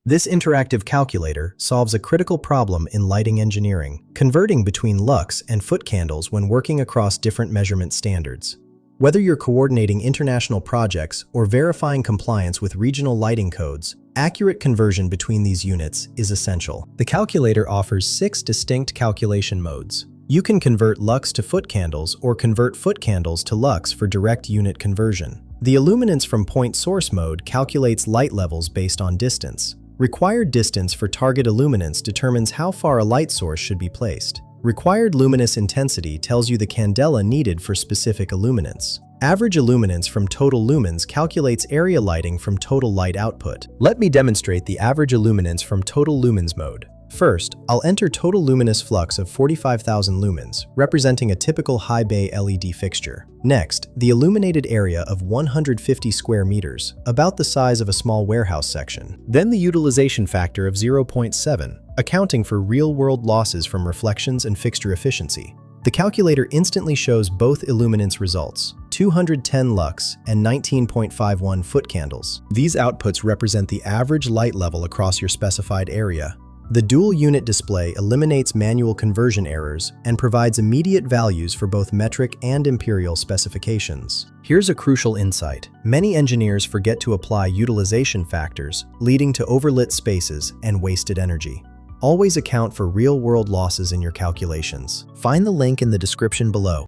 This interactive calculator solves a critical problem in lighting engineering, converting between lux and foot candles when working across different measurement standards. Whether you're coordinating international projects or verifying compliance with regional lighting codes, accurate conversion between these units is essential. The calculator offers 6 distinct calculation modes. You can convert lux to foot candles or convert foot candles to lux for direct unit conversion. The illuminance from point source mode calculates light levels based on distance. Required distance for target illuminance determines how far a light source should be placed. Required luminous intensity tells you the candela needed for specific illuminance. Average illuminance from total lumens calculates area lighting from total light output. Let me demonstrate the average illuminance from total lumens mode. First, I'll enter total luminous flux of 45,000 lumens, representing a typical high bay LED fixture. Next, the illuminated area of 150 square meters, about the size of a small warehouse section. Then the utilization factor of 0.7, accounting for real-world losses from reflections and fixture efficiency. The calculator instantly shows both illuminance results, 210 lux and 19.51 foot candles. These outputs represent the average light level across your specified area. The dual unit display eliminates manual conversion errors and provides immediate values for both metric and imperial specifications. Here's a crucial insight. Many engineers forget to apply utilization factors, leading to overlit spaces and wasted energy. Always account for real-world losses in your calculations. Find the link in the description below.